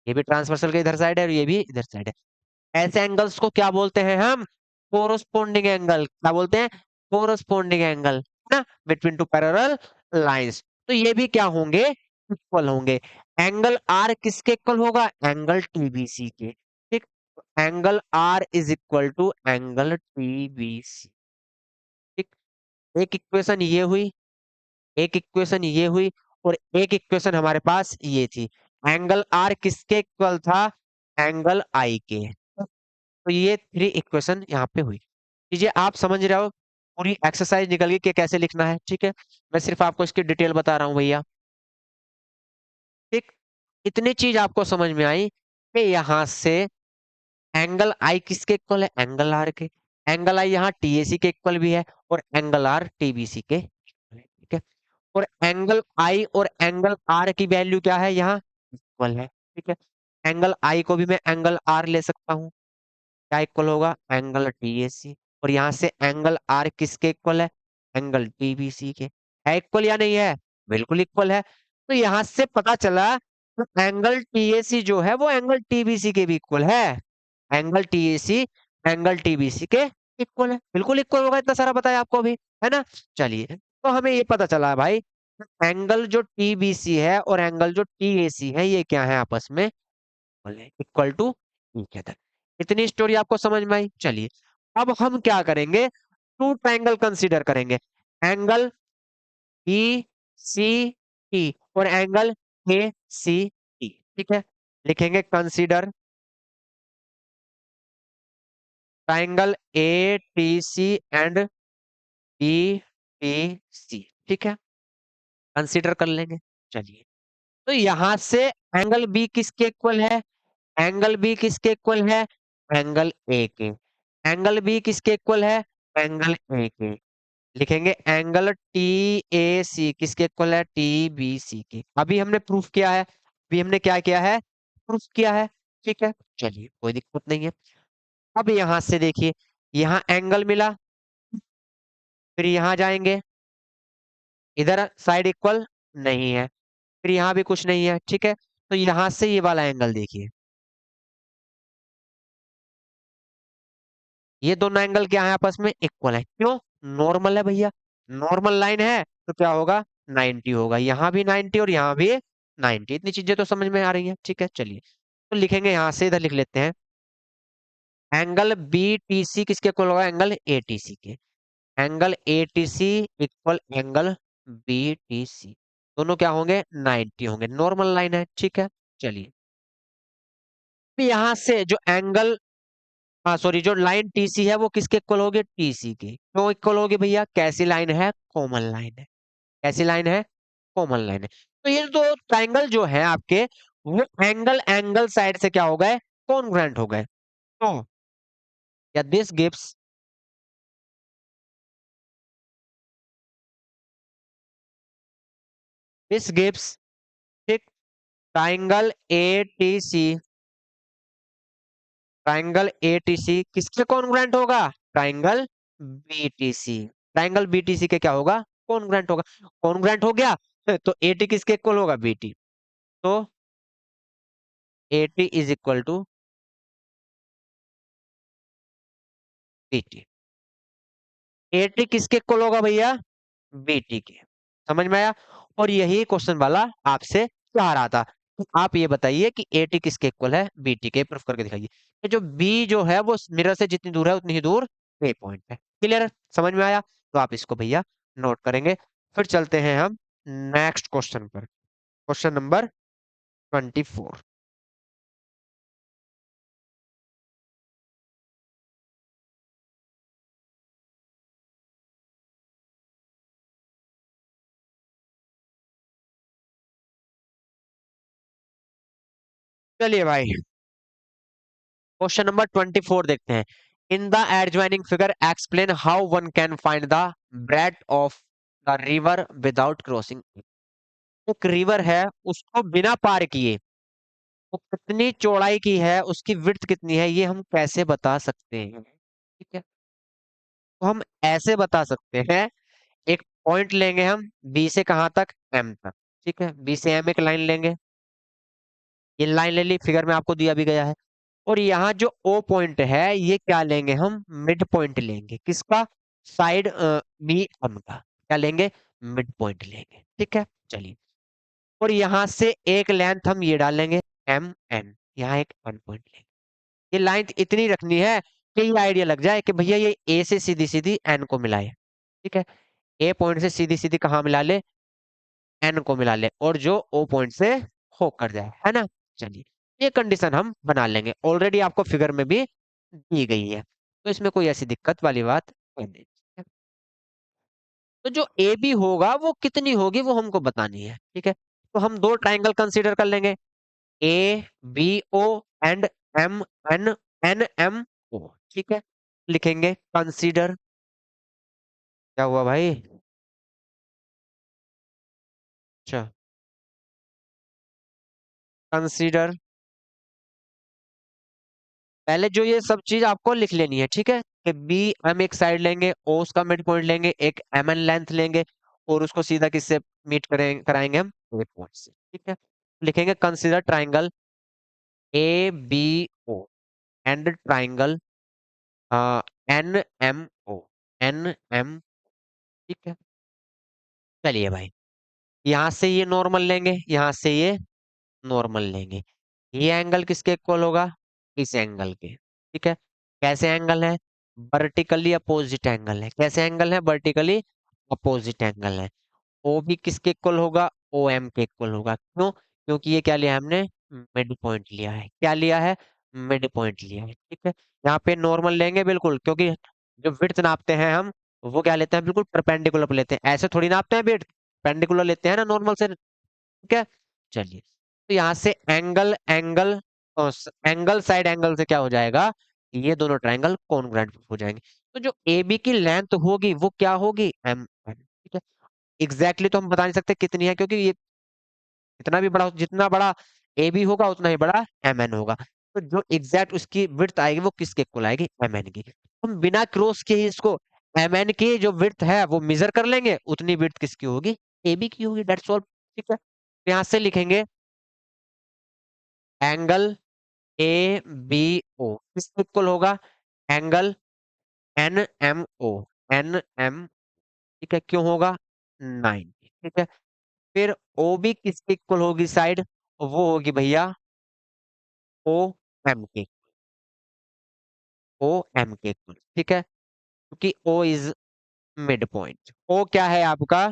ये भी ट्रांसवर्सल के इधर साइड है और ये भी इधर साइड है। ऐसे एंगल्स को क्या बोलते हैं हम? Corresponding angle. क्या बोलते हैं? कोरस्पोंडिंग एंगल, ना, बिटवीन टू पैरेलल लाइंस। तो ये भी क्या होंगे? इक्वल होंगे। एंगल आर किसके इक्वल होगा? एंगल टीबीसी के, ठीक। Angle R is equal to angle T B C. ठीक, एक इक्वेशन ये हुई, एक इक्वेशन ये हुई, और एक इक्वेशन हमारे पास ये थी। एंगल आर किसके इक्वल था? एंगल आई के। तो ये थ्री इक्वेशन यहाँ पे हुई। चीजें आप समझ रहे हो, पूरी एक्सरसाइज निकल गई कि कैसे लिखना है। ठीक है, मैं सिर्फ आपको इसकी डिटेल बता रहा हूँ भैया। ठीक, इतनी चीज आपको समझ में आई कि यहाँ से एंगल आई किसके इक्वल है? एंगल आर के। एंगल आई यहाँ टीएसी के इक्वल भी है, और एंगल आर टीबीसी के equal है। ठीक है, और एंगल आई और एंगल आर की वैल्यू क्या है? यहाँ इक्वल है। ठीक है, एंगल आई को भी मैं एंगल आर ले सकता हूँ, क्या इक्वल होगा? Angle TAC. और यहाँ से एंगल आर किसके इक्वल है? एंगल टीबीसी के। है इक्वल या नहीं है? बिल्कुल इक्वल है। तो यहाँ से पता चला तो एंगल टीएसी जो है वो एंगल टीबीसी के भी इक्वल है। एंगल टीएसी एंगल टीबीसी के इक्वल है, बिल्कुल इक्वल होगा, इतना सारा बताया आपको अभी, है ना। चलिए, तो हमें ये पता चला है भाई, एंगल जो टीबीसी है और एंगल जो टीएसी है ये क्या है? आपस में इक्वल टू ठीक है। इतनी स्टोरी आपको समझ में आई। चलिए, अब हम क्या करेंगे? टू ट्रायंगल कंसीडर करेंगे, एंगल बी सी टी और एंगल ए सी टी। ठीक है, लिखेंगे consider triangle A T C and B T C. ठीक है, कंसीडर कर लेंगे। चलिए, तो यहां से एंगल बी किसके इक्वल है? एंगल बी किसके इक्वल है? एंगल ए के। एंगल बी किसके इक्वल है? एंगल ए के। लिखेंगे एंगल टी ए सी किसके इक्वल है? टी बी सी के। अभी हमने प्रूफ किया है, अभी हमने क्या किया है? प्रूफ किया है। ठीक है, चलिए कोई दिक्कत नहीं है। अब यहां से देखिए, यहाँ एंगल मिला, फिर यहां जाएंगे, इधर साइड इक्वल नहीं है, फिर यहाँ भी कुछ नहीं है। ठीक है, तो यहां से ये वाला एंगल देखिए, ये दोनों एंगल क्या है? आपस में इक्वल है। क्यों? नॉर्मल है भैया, नॉर्मल लाइन है तो क्या होगा? 90 होगा। यहाँ भी 90 और यहाँ भी 90। इतनी चीजें तो समझ में आ रही हैं। ठीक है, चलिए, तो लिखेंगे यहाँ से, इधर लिख लेते हैं, एंगल बी टी सी किसके इक्वल होगा? एंगल ए टी सी के। Angle A T C equal angle B T C, दोनों क्या होंगे? 90 होंगे, नॉर्मल लाइन है। ठीक है, चलिए, यहाँ से जो एंगल, हाँ सॉरी, जो लाइन टीसी है वो किसके इक्वल होगी? टीसी के। क्यों इक्वल होगी भैया? कैसी लाइन है? कॉमन लाइन है। कैसी लाइन है? कॉमन लाइन है। तो ये दो ट्राइंगल जो है आपके, वो एंगल एंगल साइड से क्या हो गए? कॉन्ग्रुएंट हो गए। तो या दिस गिव्स, दिस गिव्स, ठीक, triangle A T C, triangle A T C किसके कॉन्ग्रुएंट होगा? Triangle BTC. ट्राइंगल बीटीसी के क्या होगा? कॉन्ग्रुएंट होगा। कॉन्ग्रुएंट हो गया तो एटी किसके इक्वल होगा? बीटी। तो AT is equal to BT. AT किसके इक्वल होगा भैया? बीटी के। समझ में आया? और यही क्वेश्चन वाला आपसे चाह रहा था कि आप ये बताइए कि एटी किसके इक्वल है? बीटी के। प्रूफ करके दिखाइए कि जो बी जो है वो मिरर से जितनी दूर है उतनी ही दूर ए पॉइंट है। क्लियर? समझ में आया? तो आप इसको भैया नोट करेंगे। फिर चलते हैं हम नेक्स्ट क्वेश्चन पर, क्वेश्चन नंबर 24। चलिए भाई, क्वेश्चन नंबर 24 देखते हैं। In the adjoining figure explain how one can find the breadth of the river without crossing. एक रिवर है, उसको बिना पार किए वो कितनी चौड़ाई की है, उसकी विड्थ कितनी है, ये हम कैसे बता सकते हैं? ठीक है, तो हम ऐसे बता सकते हैं, एक पॉइंट लेंगे हम बी से कहां तक? एम तक। ठीक है, बी से एम एक लाइन लेंगे, ये लाइन ले ली, फिगर में आपको दिया भी गया है। और यहाँ जो ओ पॉइंट है ये क्या लेंगे? हम मिड पॉइंट लेंगे। किसका? साइड बी एम का क्या लेंगे? मिड पॉइंट लेंगे। ठीक है, चलिए, और यहाँ से एक लेंथ हम ये डालेंगे एम एन, यहाँ एक एन पॉइंट लेंगे। ये लाइन इतनी रखनी है कि ये आइडिया लग जाए कि भैया ये ए से सीधी सीधी एन को मिलाए। ठीक है, ए पॉइंट से सीधी सीधी कहाँ मिला ले, एन को मिला ले, और जो ओ पॉइंट से होकर जाए, है ना। चलिए, ये कंडीशन हम बना लेंगे, ऑलरेडी आपको फिगर में भी दी गई है, तो इसमें कोई ऐसी दिक्कत वाली बात नहीं है। तो जो ए बी होगा वो कितनी होगी वो हमको बतानी है। ठीक है, तो हम दो ट्राइंगल कंसीडर कर लेंगे, A B O and M N N M O. ठीक है, लिखेंगे कंसीडर। क्या हुआ भाई? अच्छा, कंसीडर, पहले जो ये सब चीज आपको लिख लेनी है। ठीक है, कि बी हम एक साइड लेंगे, ओ उसका मिड पॉइंट लेंगे, एक एम एन लेंथ लेंगे, और उसको सीधा किससे मीट करें कराएंगे हम, ए पॉइंट से। ठीक है, लिखेंगे consider triangle A B O and triangle N M O, N M. ठीक है, चलिए भाई, यहाँ से ये नॉर्मल लेंगे, यहाँ से ये नॉर्मल लेंगे, ये एंगल किसके इक्वल होगा, इस एंगल के। ठीक है, कैसे एंगल है, वर्टिकली अपोजिट एंगल है। कैसे एंगल है, वर्टिकली अपोजिट एंगल है। ओ भी किसके इक्वल होगा, ओ एम के इक्वल होगा। क्यों? क्योंकि ये क्या लिया हमने, मिड पॉइंट लिया है। क्या लिया है, मिड पॉइंट लिया है। ठीक है, यहाँ पे नॉर्मल लेंगे बिल्कुल, क्योंकि जो विड्थ नापते हैं हम, वो क्या लेते हैं, बिल्कुल परपेंडिकुलर लेते हैं, ऐसे थोड़ी नापते हैं विड्थ, पेंडिकुलर लेते हैं ना नॉर्मल से। ठीक है, चलिए, तो यहाँ से angle angle angle side angle से क्या हो जाएगा, ये दोनों ट्रायंगल कॉन्ग्रुएंट हो जाएंगे। तो जो ए बी की लेंथ होगी वो क्या होगी, एम एन। ठीक है, एग्जैक्टली तो हम बता नहीं सकते कितनी है, क्योंकि ये इतना भी बड़ा, जितना बड़ा ए बी होगा उतना ही बड़ा एम एन होगा। तो जो एग्जैक्ट उसकी विड्थ आएगी वो किसके इक्वल आएगी, एम एन की। हम बिना क्रॉस के ही इसको एम एन की जो विड्थ है वो मेजर कर लेंगे, उतनी विड्थ किसकी होगी, ए बी की होगी, डेट्स ऑल। ठीक है, तो यहाँ से लिखेंगे एंगल ए बी ओ किसके इक्वल होगा, angle N M O, N M. ठीक है, क्यों होगा, 90। ठीक है, फिर ओ बी किसके इक्वल होगी साइड, वो होगी भैया ओ एम के, ओ एम के इक्वल। ठीक है, क्योंकि ओ इज मिड पॉइंट, ओ क्या है आपका,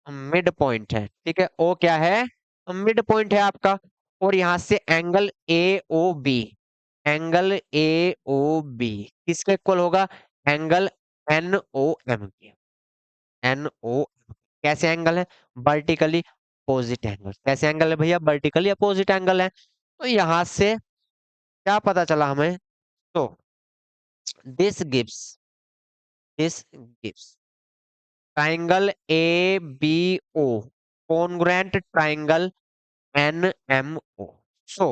मिड पॉइंट है। ठीक है, ओ क्या है, मिड पॉइंट है आपका। और यहां से angle A O B, angle A O B किसके इक्वल होगा, एंगल एन ओ एम के, एन ओ। कैसे एंगल है, वर्टिकली अपोजिट एंगल। कैसे एंगल है भैया, वर्टिकली अपोजिट एंगल है। तो यहां से क्या पता चला हमें, तो this gives, this gives triangle A B O congruent triangle N M O. So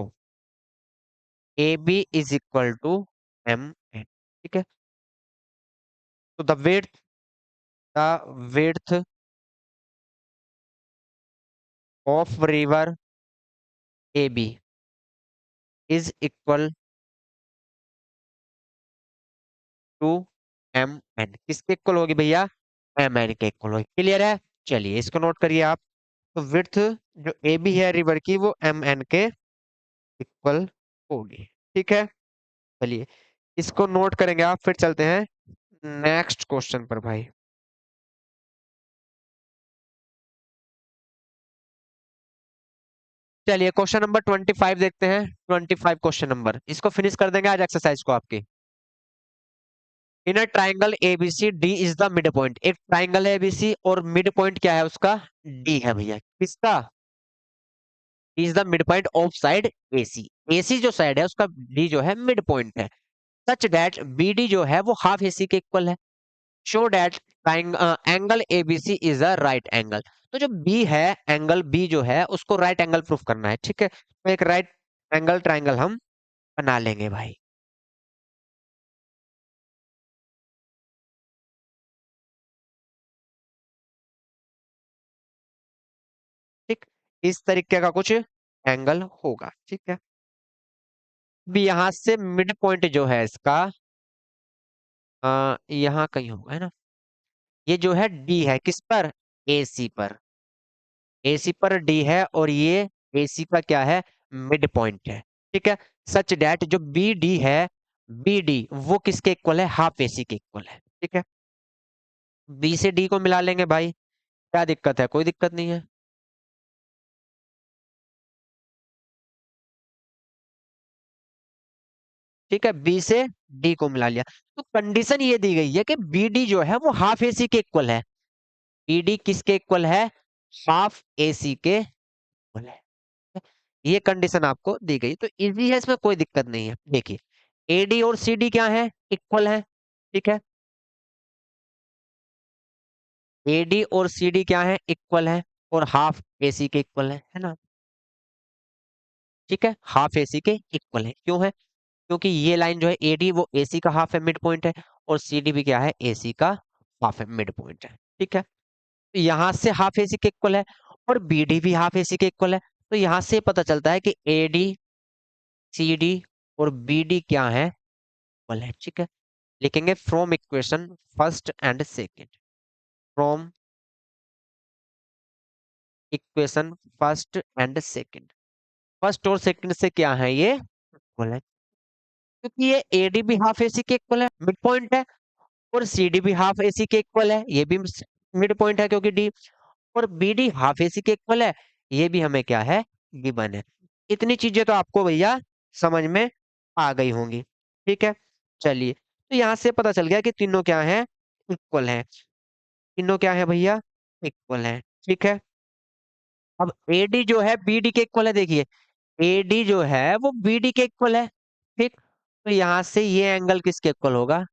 A B is equal to M N. ठीक है, तो the width of river A B is equal to M N. किसके equal होगी भैया, M N के equal होगी। Clear है, चलिए इसको नोट करिए आप। तो विड्थ जो ए बी है रिवर की, वो एम एन के इक्वल होगी। ठीक है, चलिए इसको नोट करेंगे आप, फिर चलते हैं नेक्स्ट क्वेश्चन पर भाई। चलिए क्वेश्चन नंबर 25 देखते हैं। 25 क्वेश्चन नंबर, इसको फिनिश कर देंगे आज एक्सरसाइज को आपकी। In a triangle ABC D is the midpoint. एक ट्राइंगल है एबीसी और मिड पॉइंट क्या है उसका, डी है भैया। किसका, is the midpoint of side AC. AC जो साइड है उसका डी जो है मिड पॉइंट है। सच दैट बीडी जो है वो हाफ एसी के इक्वल है। Show that angle ABC is a right angle. तो जो बी है, एंगल बी जो है उसको राइट एंगल प्रूफ करना है। ठीक है, तो एक राइट एंगल ट्राइंगल हम बना लेंगे भाई। ठीक, इस तरीके का कुछ एंगल होगा। ठीक है, भी यहाँ से मिड पॉइंट जो है इसका यहाँ कहीं होगा, है ना। ये जो है डी है किस पर, एसी पर। एसी पर डी है, और ये एसी का क्या है, मिड पॉइंट है। ठीक है। सच डैट जो बी डी है, बी डी वो किसके इक्वल है, हाफ ए सी के इक्वल है। ठीक है, बी से डी को मिला लेंगे भाई, क्या दिक्कत है, कोई दिक्कत नहीं है। ठीक है, बी से डी को मिला लिया। तो कंडीशन ये दी गई है कि बी डी जो है वो हाफ ए सी के इक्वल है। बी डी किसके इक्वल है, हाफ ए सी के इक्वल है। ये कंडीशन आपको दी गई, तो इजी है, इसमें कोई दिक्कत नहीं है। देखिए, एडी और सी डी क्या है, इक्वल है। ठीक है, एडी और सी डी क्या है, इक्वल है, और हाफ ए सी के इक्वल है ना। ठीक है, हाफ ए सी के इक्वल है, क्यों है, क्योंकि ये लाइन जो है एडी वो एसी का हाफ है, मिड पॉइंट है, और सीडी भी क्या है, एसी का हाफ है, मिड पॉइंट है। ठीक है, तो यहां से हाफ एसी के इक्वल है, और बीडी भी हाफ एसी के इक्वल है। तो यहां से पता चलता है कि एडी, सीडी और बीडी क्या है, इक्वल है। ठीक है, लिखेंगे from equation first and second, from equation first and second. First और सेकेंड से क्या है, ये इक्वल है, क्योंकि ये एडी भी हाफ एसी के इक्वल है, मिड पॉइंट है, और सी डी भी हाफ ए सी के इक्वल है, ये भी मिड पॉइंट है क्योंकि डी, और बी डी हाफ ए सी के इक्वल है, ये भी हमें क्या है, गिवन है। इतनी चीजें तो आपको भैया समझ में आ गई होंगी। ठीक है, चलिए, तो यहां से पता चल गया कि तीनों क्या है, इक्वल है। तीनों क्या है भैया, इक्वल है। ठीक है, अब ए डी जो है बी डी के इक्वल है, देखिए ए डी जो है वो बी डी के इक्वल है। ठीक, तो यहां से ये एंगल किसके इक्वल होगा,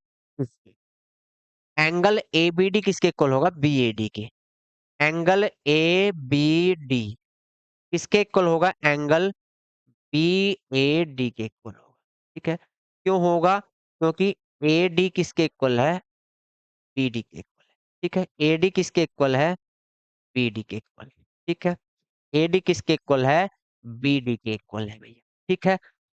एंगल ए बी डी किसके इक्वल होगा, बी ए डी के। एंगल ए बी डी किसके इक्वल होगा, एंगल बी ए डी के इक्वल होगा। ठीक है, क्यों होगा, क्योंकि ए डी किसके इक्वल है, बी डी के इक्वल है। ठीक है, ए डी किसके इक्वल है, बी डी के इक्वल है। ठीक है, ए डी किसके इक्वल है, बी डी के इक्वल है भैया। ठीक है,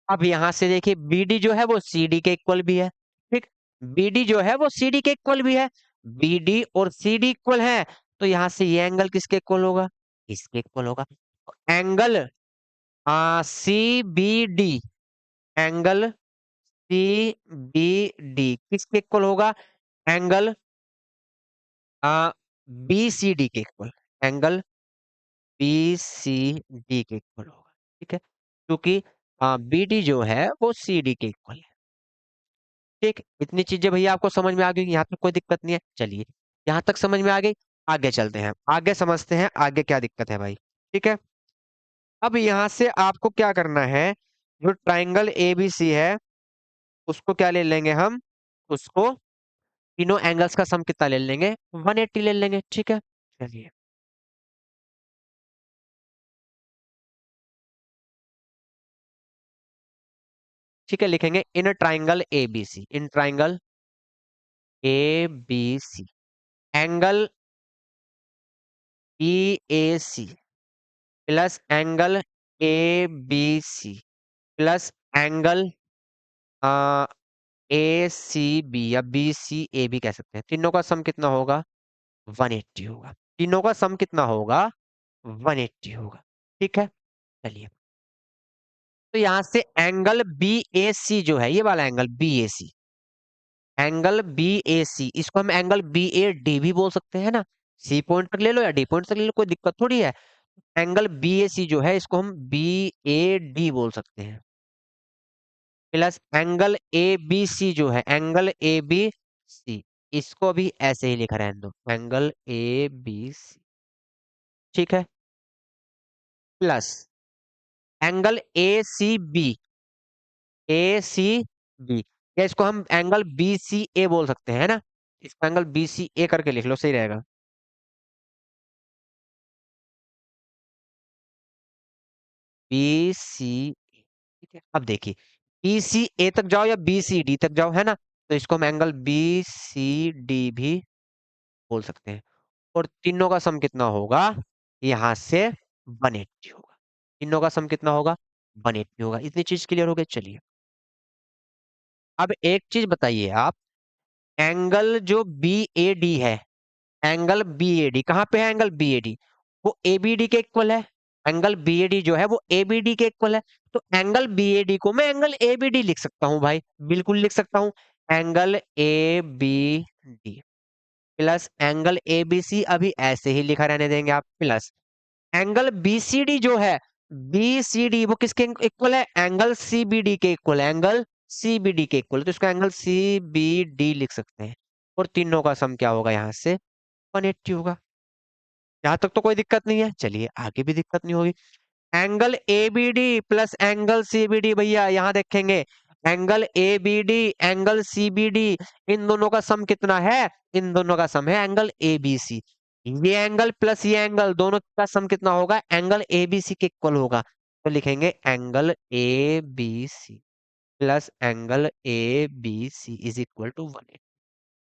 अब यहां से देखिए बी डी जो है वो सी डी के इक्वल भी है। ठीक, बी डी जो है वो सी डी के इक्वल भी है, बी डी और सी डी इक्वल है, तो यहां से ये एंगल किसके इक्वल होगा, इसके इक्वल होगा। Angle C B D, angle C B D किसके इक्वल होगा, एंगल बी सी डी के equal, angle B C D के इक्वल होगा। ठीक है, क्योंकि बी डी जो है वो सी डी के इक्वल है। ठीक, इतनी चीजें भैया आपको समझ में आ गई, यहाँ तक कोई दिक्कत नहीं है। चलिए, यहाँ तक समझ में आ गई, आगे चलते हैं, आगे समझते हैं आगे क्या दिक्कत है भाई। ठीक है, अब यहाँ से आपको क्या करना है, जो ट्राइंगल ए बी सी है उसको क्या ले लेंगे हम, उसको तीनों एंगल्स का सम कितना ले लेंगे, 180 ले लेंगे। ठीक है, चलिए, ठीक है, लिखेंगे in triangle A B C, in triangle A B C, angle B A C plus angle A B C plus angle A C B या बी सी ए भी कह सकते हैं, तीनों का सम कितना होगा, 180 होगा। तीनों का सम कितना होगा, 180 होगा। ठीक है, चलिए, तो यहां से एंगल बी ए सी जो है, ये वाला angle B A C, angle B A सी, इसको हम एंगल बी ए डी भी बोल सकते हैं ना, सी पॉइंट तक ले लो या डी पॉइंट तक ले लो, कोई दिक्कत थोड़ी है। एंगल बी ए सी जो है इसको हम बी ए डी बोल सकते हैं, plus angle A B C जो है, एंगल ए बी सी, इसको भी ऐसे ही लिखा रहने दो, एंगल ए बी सी। ठीक है, plus angle A C B, A C B, या इसको हम एंगल बी सी ए बोल सकते हैं ना, इसको एंगल बी सी ए करके लिख लो, सही रहेगा। बी सी ए, ठीक है, अब देखिए बी सी ए तक जाओ या बी सी डी तक जाओ, है ना, तो इसको हम एंगल बी सी डी भी बोल सकते हैं, और तीनों का सम कितना होगा, यहां से 180 होगा। तीनों का सम कितना होगा, 180 होगा। इतनी चीज क्लियर हो गई, चलिए, अब एक चीज बताइए आप, एंगल जो बी ए डी है, एंगल बी ए डी कहाँ पे है, एंगल बी ए डी वो ए बी डी के इक्वल है, एंगल बीएडी जो है वो एबीडी के इक्वल है। तो एंगल बीएडी को मैं एंगल एबीडी लिख सकता हूं भाई, बिल्कुल लिख सकता हूं। Angle ABD plus angle ABC, अभी ऐसे ही लिखा रहने देंगे आप, प्लस एंगल बीसीडी जो है, बीसीडी वो किसके इक्वल है, एंगल सीबीडी के इक्वल है, एंगल सीबीडी के इक्वल, तो इसका एंगल सीबीडी लिख सकते हैं। और तीनों का सम क्या होगा यहाँ से, 180 होगा। यहाँ तक तो कोई दिक्कत नहीं है, चलिए आगे भी दिक्कत नहीं होगी। Angle ABD plus angle CBD, भैया यहाँ देखेंगे एंगल एबीडी एंगल सीबीडी, इन दोनों का सम कितना है, इन दोनों का सम है एंगल एबीसी। ये एंगल प्लस ये एंगल दोनों का सम कितना होगा, एंगल एबीसी के इक्वल होगा। तो लिखेंगे angle ABC plus angle ABC is equal to 180।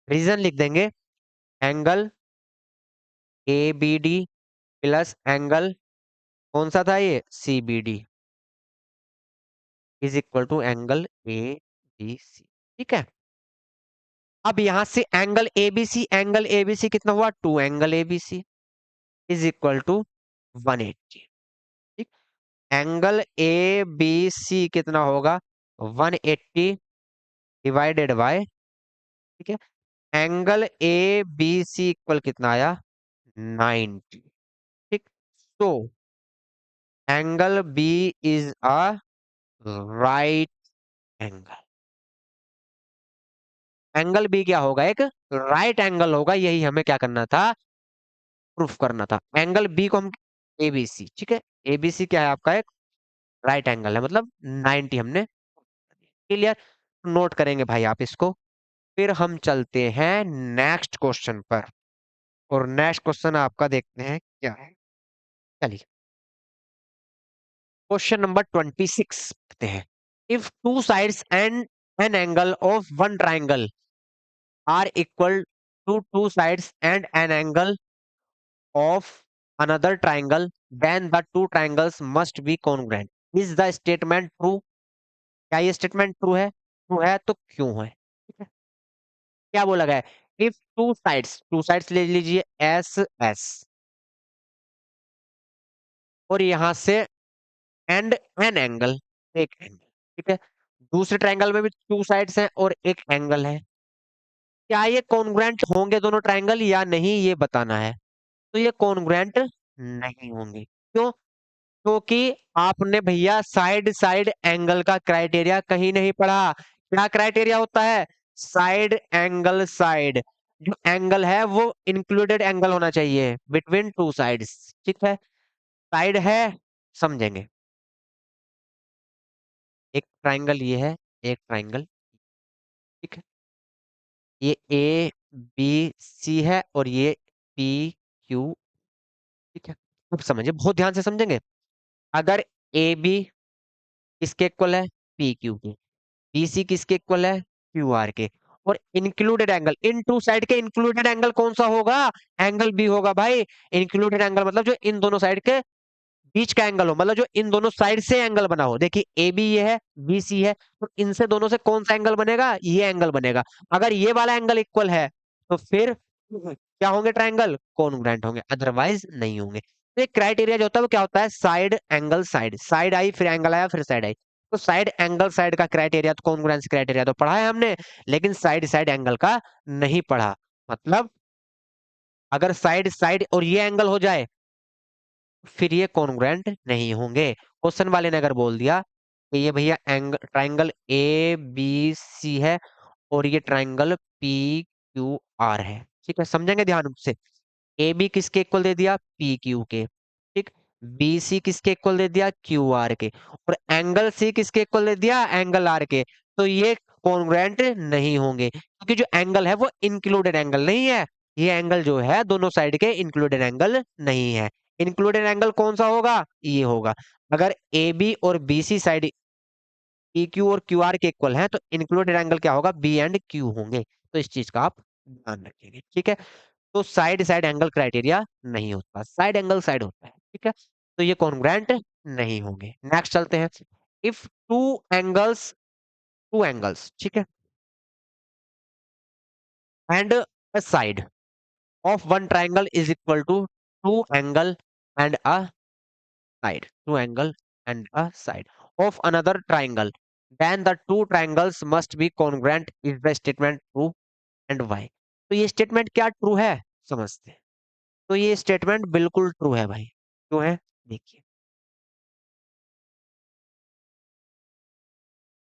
Reason लिख देंगे, एंगल एबीडी प्लस एंगल कौन सा था ये, CBD is equal to angle A B C. ठीक है, अब यहां से एंगल एबीसी कितना हुआ, 2 angle ABC is equal to 180। ठीक, एंगल ए बी सी कितना होगा, 180 डिवाइडेड बाय, ठीक है, angle A B C equal कितना आया, 90। ठीक, तो angle B is a right angle, angle B क्या होगा, एक राइट एंगल होगा, यही हमें क्या करना था, प्रूफ करना था। एंगल बी को हम एबीसी, ठीक है, एबीसी क्या है आपका, एक राइट एंगल है, मतलब 90 हमने क्लियर, नोट करेंगे भाई आप इसको। फिर हम चलते हैं नेक्स्ट क्वेश्चन पर, और नेक्स्ट क्वेश्चन आपका देखते हैं क्या है। चलिए क्वेश्चन नंबर 26 देखते हैं। If two sides and an angle of one triangle are equal to two sides and an angle of another triangle, then the two triangles must be congruent. Is the statement true? क्या ये statement true है, true है तो क्यों है, ठीक है, क्या बोला गया है, इफ टू साइड्स ले लीजिए एस एस, और यहां से एंड एन एंगल, एक एंगल, ठीक है, दूसरे ट्रायंगल में भी टू साइड्स हैं और एक एंगल है, क्या ये कॉन्ग्रुएंट होंगे दोनों ट्रायंगल या नहीं, ये बताना है। तो ये कॉन्ग्रुएंट नहीं होंगे, क्यों, क्योंकि आपने भैया साइड साइड एंगल का क्राइटेरिया कहीं नहीं पढ़ा। क्या क्राइटेरिया होता है, साइड एंगल, साइड जो एंगल है वो इंक्लूडेड एंगल होना चाहिए बिटवीन टू साइड्स, ठीक है, साइड है, समझेंगे, एक ट्राइंगल ये है, एक ट्राइंगल, ठीक है, ये ए बी सी है और ये पी क्यू, ठीक है, अब समझिए बहुत ध्यान से समझेंगे। अगर ए बी किसके इक्वल है, पी क्यू के, बीसी किसके इक्वल है, क्यू आर के, और इंक्लूडेड एंगल, इन टू साइड के इंक्लूडेड एंगल कौन सा होगा, एंगल बी होगा भाई। इंक्लूडेड एंगल मतलब जो इन दोनों साइड के बीच का एंगल हो, मतलब जो इन दोनों साइड से एंगल बना हो। देखिए ए बी ये है, बी सी है, तो इनसे दोनों से कौन सा एंगल बनेगा, ये एंगल बनेगा। अगर ये वाला एंगल इक्वल है तो फिर क्या होंगे, ट्राइंगल कॉन्ग्रुएंट होंगे, अदरवाइज नहीं होंगे। तो एक क्राइटेरिया जो होता है वो क्या होता है, side angle side, side I फिर एंगल आया फिर साइड आई, तो साइड एंगल साइड का क्राइटेरिया, तो कॉन्ग्रुएंस क्राइटेरिया तो पढ़ा है हमने, लेकिन साइड साइड एंगल का नहीं पढ़ा। मतलब अगर साइड साइड और ये एंगल हो जाए फिर ये कॉन्ग्रुएंट नहीं होंगे। क्वेश्चन वाले ने अगर बोल दिया कि ये भैया angle triangle A B C है और ये ट्राइंगल पी क्यू आर है, ठीक है, समझेंगे ध्यान से। ए बी किसके इक्वल दे दिया, पी क्यू के, ठीक, बी सी किसके इक्वल दे दिया, क्यू आर के, और एंगल सी किसके इक्वल दे दिया, एंगल आर के, तो ये कॉन्ग्रुएंट नहीं होंगे, क्योंकि जो एंगल है वो इंक्लूडेड एंगल नहीं है, ये एंगल जो है दोनों साइड के इंक्लूडेड एंगल नहीं है। इंक्लूडेड एंगल कौन सा होगा, ये होगा। अगर ए बी और B C side P Q और क्यू आर के इक्वल हैं तो इंक्लूडेड एंगल क्या होगा, बी एंड क्यू होंगे, तो इस चीज का आप ध्यान रखेंगे, ठीक है। तो साइड साइड एंगल क्राइटेरिया नहीं होता, साइड एंगल साइड होता है, ठीक है, तो ये कॉन्ग्रुएंट नहीं होंगे। नेक्स्ट चलते हैं। इफ एंगल्स टू एंगल्स, ठीक है, and a side of one triangle is equal to two angle and a side, two angle and a side of another triangle, then the two triangles must be congruent. Is the statement true and why? तो ये statement क्या true है, समझते हैं। तो ये statement बिल्कुल true है भाई। क्यों है, देखिए,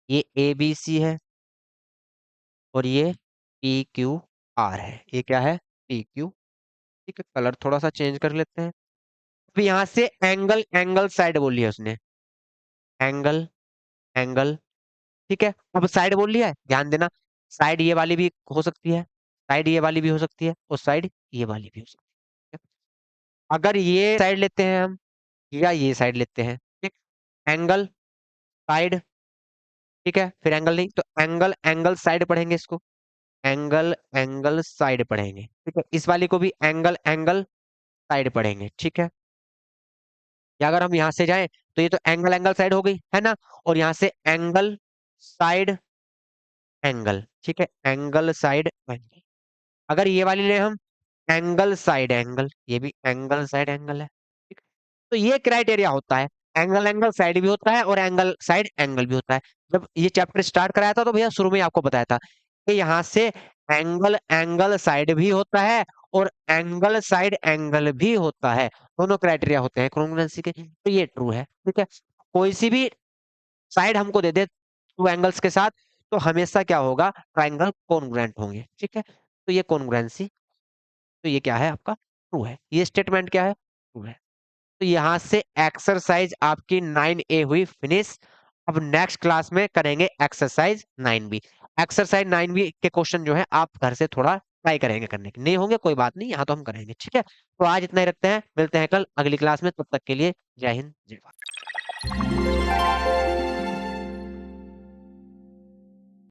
ये ए बी सी है और ये पी क्यू आर है। ये क्या है, पी क्यू। ठीक है, कलर थोड़ा सा चेंज कर लेते हैं। फिर यहां से एंगल, एंगल साइड बोली है उसने, एंगल, एंगल। ठीक है, अब साइड बोल लिया है, ध्यान देना। साइड ये वाली भी हो सकती है, साइड ये वाली भी हो सकती है, और साइड ये वाली भी हो सकती है। अगर ये साइड लेते हैं हम, या ये साइड लेते हैं, ठीक, एंगल साइड। ठीक है, फिर एंगल नहीं तो एंगल, एंगल साइड पढ़ेंगे इसको, एंगल, एंगल साइड पढ़ेंगे। ठीक है, इस वाली को भी एंगल, एंगल साइड पढ़ेंगे। ठीक है, या अगर हम यहां से जाएं तो ये तो एंगल, एंगल साइड हो गई है ना, और यहां से एंगल साइड एंगल। ठीक है, एंगल साइड एंगल। अगर ये वाली ले हम, एंगल साइड एंगल, ये भी एंगल साइड एंगल है। ठीक, तो ये क्राइटेरिया होता है, एंगल, एंगल साइड भी होता है और एंगल साइड एंगल भी होता है। जब ये चैप्टर स्टार्ट कराया था तो भैया शुरू में ही आपको बताया था कि यहाँ से एंगल, एंगल साइड भी होता है और एंगल साइड एंगल भी होता है। दोनों क्राइटेरिया होते हैं कॉन्ग्रुएंसी के। तो ये ट्रू है। ठीक है, कोई सी भी साइड हमको दे दे टू एंगल्स के साथ, तो हमेशा क्या होगा, ट्राइंगल कॉन्ग्रुएंट होंगे। ठीक है, तो ये कॉन्ग्रुएंसी, तो ये क्या है आपका, ट्रू है। ये स्टेटमेंट क्या है, ट्रू है। तो यहां से एक्सरसाइज आपकी 9A हुई फिनिश। अब नेक्स्ट क्लास में करेंगे एक्सरसाइज 9B। एक्सरसाइज 9B के क्वेश्चन जो है आप घर से थोड़ा ट्राई करेंगे करने के, नहीं होंगे कोई बात नहीं, यहाँ तो हम करेंगे। ठीक है, तो आज इतना ही रखते हैं, मिलते हैं कल अगली क्लास में। तब तक के लिए जय हिंद, जय भारत।